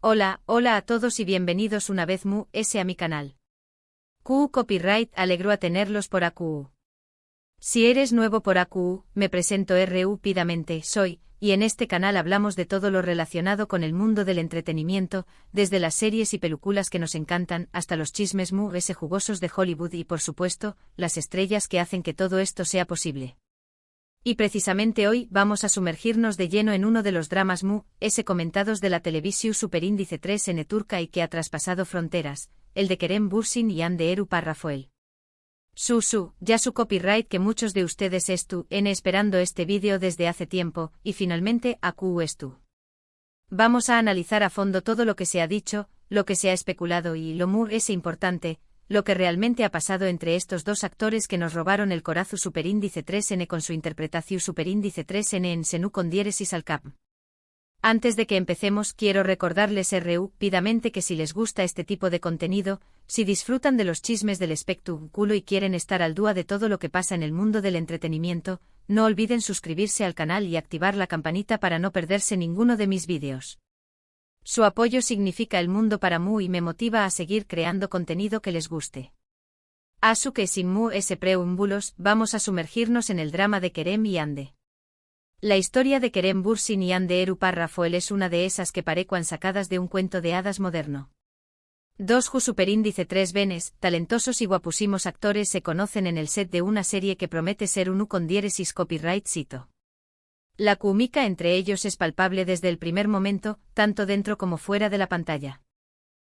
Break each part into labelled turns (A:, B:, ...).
A: Hola a todos y bienvenidos una vez a mi canal. QU Copyright alegró a tenerlos por AQU. Si eres nuevo por AQU, me presento rápidamente, soy, y en este canal hablamos de todo lo relacionado con el mundo del entretenimiento, desde las series y películas que nos encantan, hasta los chismes jugosos de Hollywood y por supuesto, las estrellas que hacen que todo esto sea posible. Y precisamente hoy vamos a sumergirnos de lleno en uno de los dramas comentados de la televisión Superíndice 3N turca y que ha traspasado fronteras, el de Kerem Bürsin y Hande Erupar Rafael. Ya su copyright que muchos de ustedes estuvieron esperando este vídeo desde hace tiempo, y finalmente AQU estu. Vamos a analizar a fondo todo lo que se ha dicho, lo que se ha especulado y lo importante, lo que realmente ha pasado entre estos dos actores que nos robaron el corazón Superíndice 3N con su interpretación Superíndice 3N en Senú con diéresis al cap. Antes de que empecemos quiero recordarles rápidamente que si les gusta este tipo de contenido, si disfrutan de los chismes del espectáculo y quieren estar al día de todo lo que pasa en el mundo del entretenimiento, no olviden suscribirse al canal y activar la campanita para no perderse ninguno de mis vídeos. Su apoyo significa el mundo para y me motiva a seguir creando contenido que les guste. Así que sin preámbulos, vamos a sumergirnos en el drama de Kerem y Hande. La historia de Kerem Bürsin y Hande Erupar Rafael es una de esas que parecen sacadas de un cuento de hadas moderno. Dos Superíndice 3 venes, talentosos y guapúsimos actores se conocen en el set de una serie que promete ser un con diéresis copyright cito. La química entre ellos es palpable desde el primer momento, tanto dentro como fuera de la pantalla.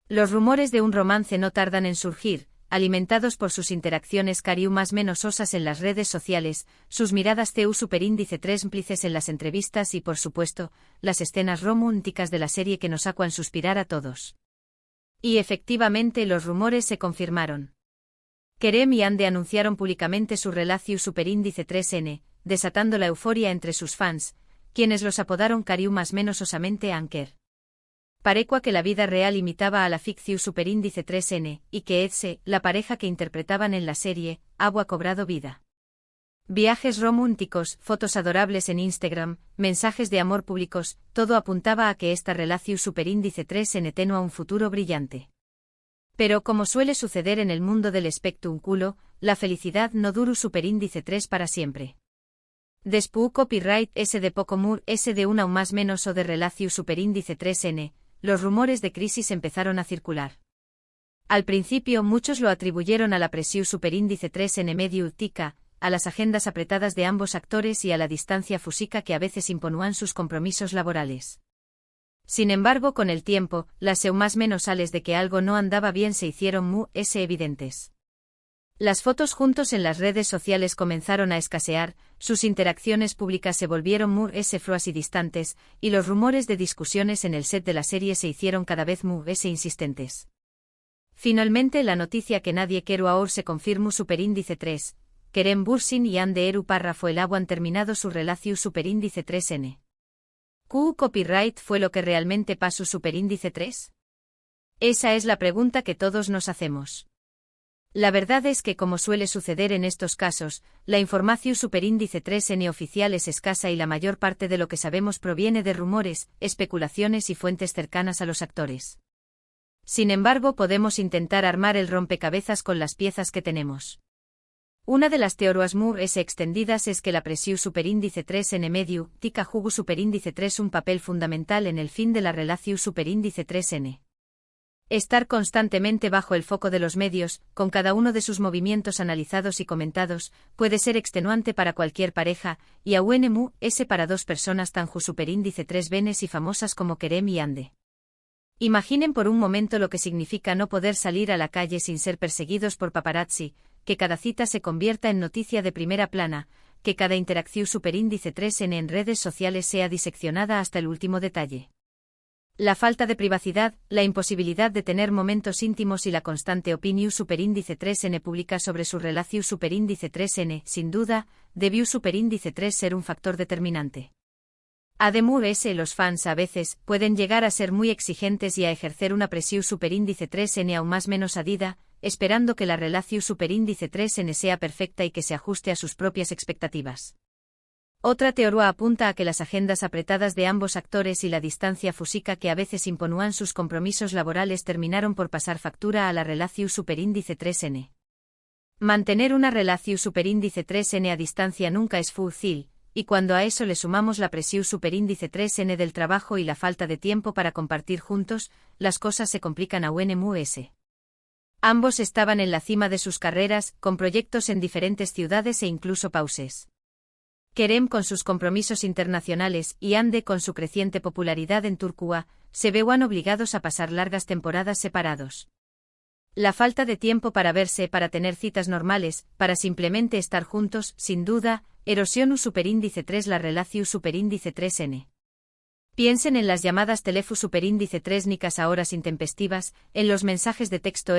A: Los rumores de un romance no tardan en surgir, alimentados por sus interacciones más menos osas en las redes sociales, sus miradas Superíndice 3 cómplices en las entrevistas y por supuesto, las escenas románticas de la serie que nos hacen suspirar a todos. Y efectivamente los rumores se confirmaron. Kerem y Hande anunciaron públicamente su relación Superíndice 3N, desatando la euforia entre sus fans, quienes los apodaron más menos osamente Anker. Parecua que la vida real imitaba a la ficción Superíndice 3N, y que la pareja que interpretaban en la serie, ha cobrado vida. Viajes románticos, fotos adorables en Instagram, mensajes de amor públicos, todo apuntaba a que esta relación Superíndice 3N tenía un futuro brillante. Pero como suele suceder en el mundo del espectáculo, la felicidad no dura Superíndice 3 para siempre. Después copyright de poco de una o más menos o de relación Superíndice 3N, los rumores de crisis empezaron a circular. Al principio muchos lo atribuyeron a la presión Superíndice 3N mediática, a las agendas apretadas de ambos actores y a la distancia física que a veces imponúan sus compromisos laborales. Sin embargo, con el tiempo, las más menos sales de que algo no andaba bien se hicieron evidentes. Las fotos juntos en las redes sociales comenzaron a escasear, sus interacciones públicas se volvieron frías y distantes, y los rumores de discusiones en el set de la serie se hicieron cada vez insistentes. Finalmente la noticia que nadie quiere ahora se confirmó Superíndice 3, Kerem Bürsin y Hande Erupar Rafael han terminado su relación Superíndice 3N. ¿QU copyright fue lo que realmente pasó Superíndice 3? Esa es la pregunta que todos nos hacemos. La verdad es que como suele suceder en estos casos, la información Superíndice 3N oficial es escasa y la mayor parte de lo que sabemos proviene de rumores, especulaciones y fuentes cercanas a los actores. Sin embargo, podemos intentar armar el rompecabezas con las piezas que tenemos. Una de las teorías extendidas es que la presión Superíndice 3N medio, tica jugó Superíndice 3 un papel fundamental en el fin de la relación Superíndice 3N. Estar constantemente bajo el foco de los medios, con cada uno de sus movimientos analizados y comentados, puede ser extenuante para cualquier pareja, y aún para dos personas tan Superíndice 3 venes y famosas como Kerem y Hande. Imaginen por un momento lo que significa no poder salir a la calle sin ser perseguidos por paparazzi, que cada cita se convierta en noticia de primera plana, que cada interacción Superíndice 3N en redes sociales sea diseccionada hasta el último detalle. La falta de privacidad, la imposibilidad de tener momentos íntimos y la constante opinión Superíndice 3N pública sobre su relación Superíndice 3N, sin duda, debió Superíndice 3 ser un factor determinante. Además, los fans a veces pueden llegar a ser muy exigentes y a ejercer una presión Superíndice 3N aún más menos adida, esperando que la relación Superíndice 3N sea perfecta y que se ajuste a sus propias expectativas. Otra teoría apunta a que las agendas apretadas de ambos actores y la distancia física que a veces imponúan sus compromisos laborales terminaron por pasar factura a la relación superíndice 3N. Mantener una relación superíndice 3N a distancia nunca es fácil, y cuando a eso le sumamos la presión superíndice 3N del trabajo y la falta de tiempo para compartir juntos, las cosas se complican aún más. Ambos estaban en la cima de sus carreras, con proyectos en diferentes ciudades e incluso pauses. Kerem con sus compromisos internacionales y Hande con su creciente popularidad en Turquía, se veían obligados a pasar largas temporadas separados. La falta de tiempo para verse, para tener citas normales, para simplemente estar juntos, sin duda, erosionó superíndice 3 la relación superíndice 3N. Piensen en las llamadas teléfono superíndice 3 nicas a horas intempestivas, en los mensajes de texto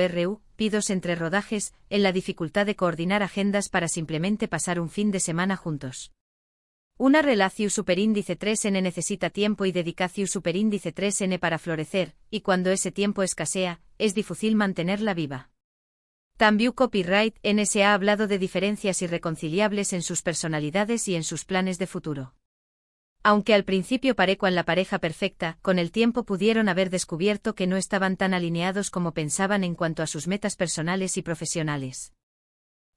A: pidos entre rodajes, en la dificultad de coordinar agendas para simplemente pasar un fin de semana juntos. Una relación superíndice 3N necesita tiempo y dedicación superíndice 3N para florecer, y cuando ese tiempo escasea, es difícil mantenerla viva. También Copyright NS ha hablado de diferencias irreconciliables en sus personalidades y en sus planes de futuro. Aunque al principio parecían la pareja perfecta, con el tiempo pudieron haber descubierto que no estaban tan alineados como pensaban en cuanto a sus metas personales y profesionales.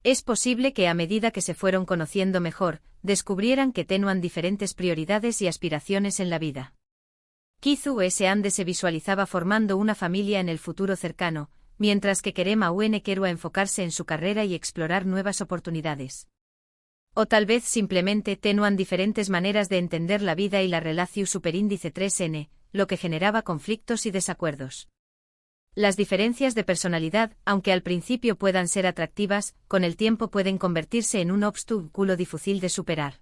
A: Es posible que a medida que se fueron conociendo mejor, descubrieran que tenían diferentes prioridades y aspiraciones en la vida. Quizás Hande se visualizaba formando una familia en el futuro cercano, mientras que Kerem aún quería enfocarse en su carrera y explorar nuevas oportunidades. O tal vez simplemente tenían diferentes maneras de entender la vida y la relación superíndice 3N, lo que generaba conflictos y desacuerdos. Las diferencias de personalidad, aunque al principio puedan ser atractivas, con el tiempo pueden convertirse en un obstáculo difícil de superar.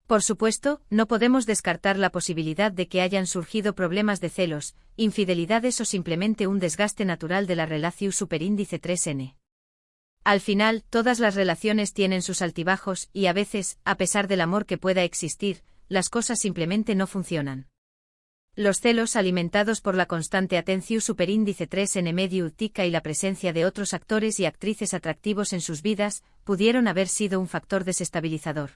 A: Por supuesto, no podemos descartar la posibilidad de que hayan surgido problemas de celos, infidelidades o simplemente un desgaste natural de la relación superíndice 3N. Al final, todas las relaciones tienen sus altibajos y a veces, a pesar del amor que pueda existir, las cosas simplemente no funcionan. Los celos alimentados por la constante atención superíndice 3N medio tica y la presencia de otros actores y actrices atractivos en sus vidas, pudieron haber sido un factor desestabilizador.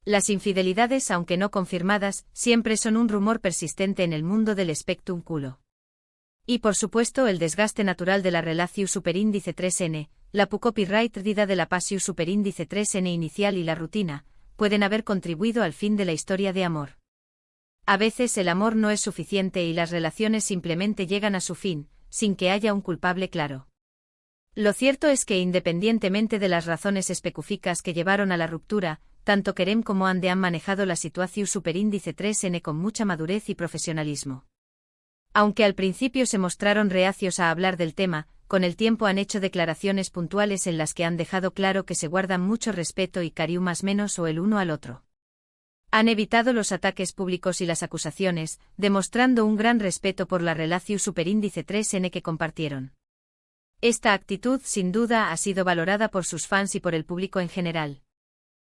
A: Las infidelidades, aunque no confirmadas, siempre son un rumor persistente en el mundo del espectrum culo. Y por supuesto el desgaste natural de la relación superíndice 3N, la copyright perdida de la pasión superíndice 3N inicial y la rutina, pueden haber contribuido al fin de la historia de amor. A veces el amor no es suficiente y las relaciones simplemente llegan a su fin, sin que haya un culpable claro. Lo cierto es que independientemente de las razones específicas que llevaron a la ruptura, tanto Kerem como Hande han manejado la situación superíndice 3N con mucha madurez y profesionalismo. Aunque al principio se mostraron reacios a hablar del tema, con el tiempo han hecho declaraciones puntuales en las que han dejado claro que se guardan mucho respeto y cariño más menos o el uno al otro. Han evitado los ataques públicos y las acusaciones, demostrando un gran respeto por la relación superíndice 3N que compartieron. Esta actitud sin duda ha sido valorada por sus fans y por el público en general.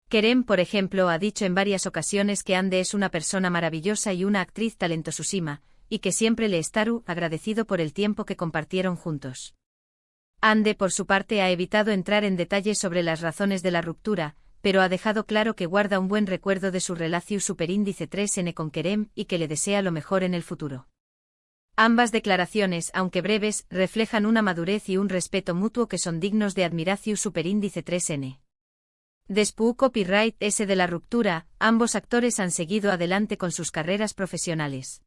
A: Kerem, por ejemplo, ha dicho en varias ocasiones que Hande es una persona maravillosa y una actriz talentosísima, y que siempre le estará agradecido por el tiempo que compartieron juntos. Hande, por su parte, ha evitado entrar en detalles sobre las razones de la ruptura, pero ha dejado claro que guarda un buen recuerdo de su relación superíndice 3N con Kerem y que le desea lo mejor en el futuro. Ambas declaraciones, aunque breves, reflejan una madurez y un respeto mutuo que son dignos de admiración superíndice 3N. Después copyright S de la ruptura, ambos actores han seguido adelante con sus carreras profesionales.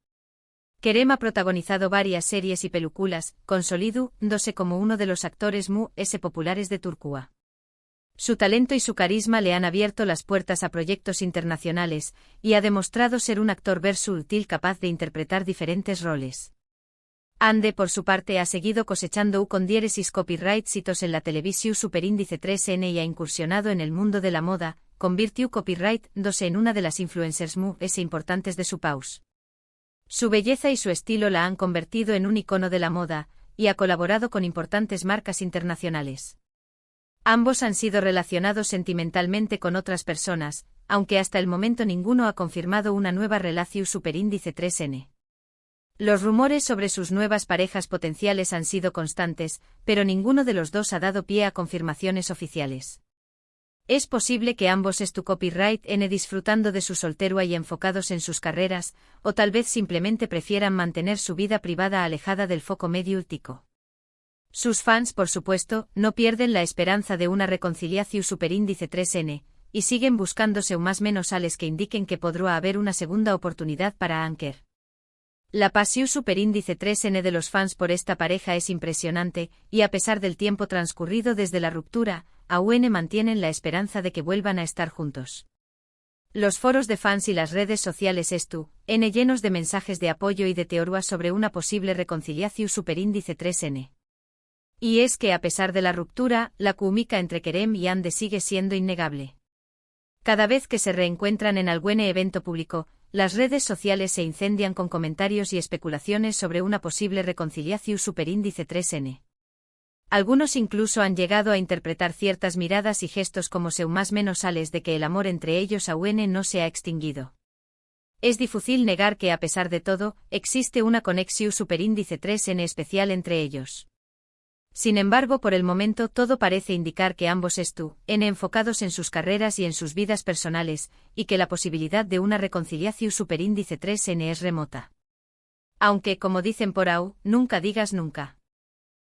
A: Kerem ha protagonizado varias series y películas, consolidándose como uno de los actores más populares de Turquía. Su talento y su carisma le han abierto las puertas a proyectos internacionales, y ha demostrado ser un actor versátil capaz de interpretar diferentes roles. Hande, por su parte, ha seguido cosechando con diéresis copyright hitos en la televisión superíndice 3N y ha incursionado en el mundo de la moda, convirtió copyright en una de las influencers más importantes de su país. Su belleza y su estilo la han convertido en un icono de la moda, y ha colaborado con importantes marcas internacionales. Ambos han sido relacionados sentimentalmente con otras personas, aunque hasta el momento ninguno ha confirmado una nueva relación superíndice 3N. Los rumores sobre sus nuevas parejas potenciales han sido constantes, pero ninguno de los dos ha dado pie a confirmaciones oficiales. Es posible que ambos estén copyright N disfrutando de su soltero y enfocados en sus carreras, o tal vez simplemente prefieran mantener su vida privada alejada del foco mediático. Sus fans, por supuesto, no pierden la esperanza de una reconciliación superíndice 3N, y siguen buscándose más menos ales que indiquen que podrá haber una segunda oportunidad para Anker. La pasión superíndice 3N de los fans por esta pareja es impresionante, y a pesar del tiempo transcurrido desde la ruptura, aún mantienen la esperanza de que vuelvan a estar juntos. Los foros de fans y las redes sociales N llenos de mensajes de apoyo y de teorías sobre una posible reconciliación superíndice 3N. Y es que a pesar de la ruptura, la química entre Kerem y Ande sigue siendo innegable. Cada vez que se reencuentran en algún evento público, las redes sociales se incendian con comentarios y especulaciones sobre una posible reconciliación superíndice 3N. Algunos incluso han llegado a interpretar ciertas miradas y gestos como más menos ales de que el amor entre ellos aún no se ha extinguido. Es difícil negar que a pesar de todo, existe una conexión superíndice 3N especial entre ellos. Sin embargo, por el momento todo parece indicar que ambos están enfocados en sus carreras y en sus vidas personales, y que la posibilidad de una reconciliación superíndice 3N es remota. Aunque, como dicen por ahí, nunca digas nunca.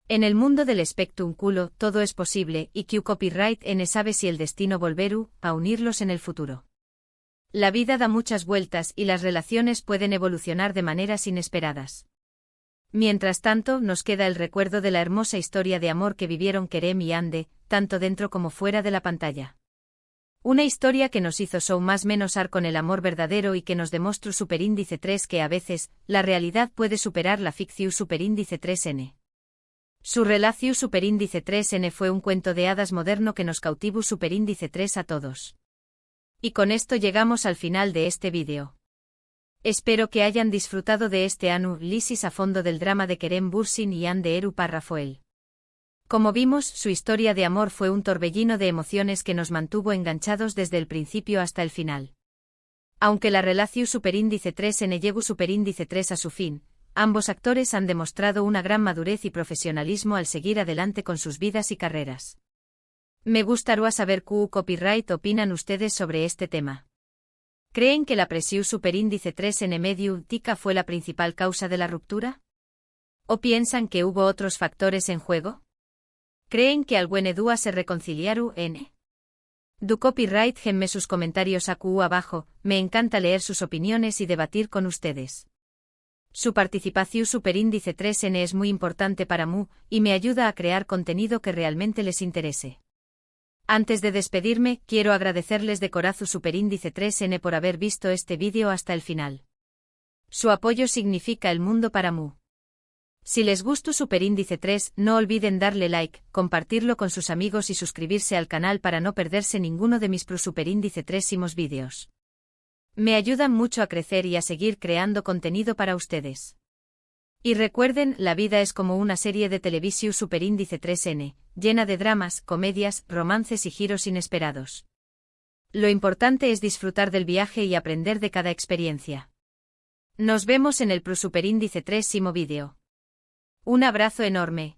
A: En el mundo del espectáculo todo es posible, y que copyright N sabe si el destino volverá a unirlos en el futuro. La vida da muchas vueltas y las relaciones pueden evolucionar de maneras inesperadas. Mientras tanto, nos queda el recuerdo de la hermosa historia de amor que vivieron Kerem y Ande, tanto dentro como fuera de la pantalla. Una historia que nos hizo más menos con el amor verdadero y que nos demostró superíndice 3 que a veces, la realidad puede superar la ficción superíndice 3N. Su relación superíndice 3N fue un cuento de hadas moderno que nos cautivó superíndice 3 a todos. Y con esto llegamos al final de este vídeo. Espero que hayan disfrutado de este análisis a fondo del drama de Kerem Bürsin y Ande Erupar-Rafael. Como vimos, su historia de amor fue un torbellino de emociones que nos mantuvo enganchados desde el principio hasta el final. Aunque la relación superíndice 3N llegó superíndice 3 a su fin, ambos actores han demostrado una gran madurez y profesionalismo al seguir adelante con sus vidas y carreras. Me gustaría saber qué copyright opinan ustedes sobre este tema. ¿Creen que la presión superíndice 3N mediática fue la principal causa de la ruptura? ¿O piensan que hubo otros factores en juego? ¿Creen que algún dúa se reconciliaron N? Du copyright genme sus comentarios abajo, me encanta leer sus opiniones y debatir con ustedes. Su participación superíndice 3N es muy importante para mí, y me ayuda a crear contenido que realmente les interese. Antes de despedirme, quiero agradecerles de corazón superíndice 3N por haber visto este vídeo hasta el final. Su apoyo significa el mundo para mí. Si les gustó superíndice 3, no olviden darle like, compartirlo con sus amigos y suscribirse al canal para no perderse ninguno de mis superíndice 3 vídeos. Me ayudan mucho a crecer y a seguir creando contenido para ustedes. Y recuerden, la vida es como una serie de televisión superíndice 3N, llena de dramas, comedias, romances y giros inesperados. Lo importante es disfrutar del viaje y aprender de cada experiencia. Nos vemos en el superíndice 3 vídeo. Un abrazo enorme.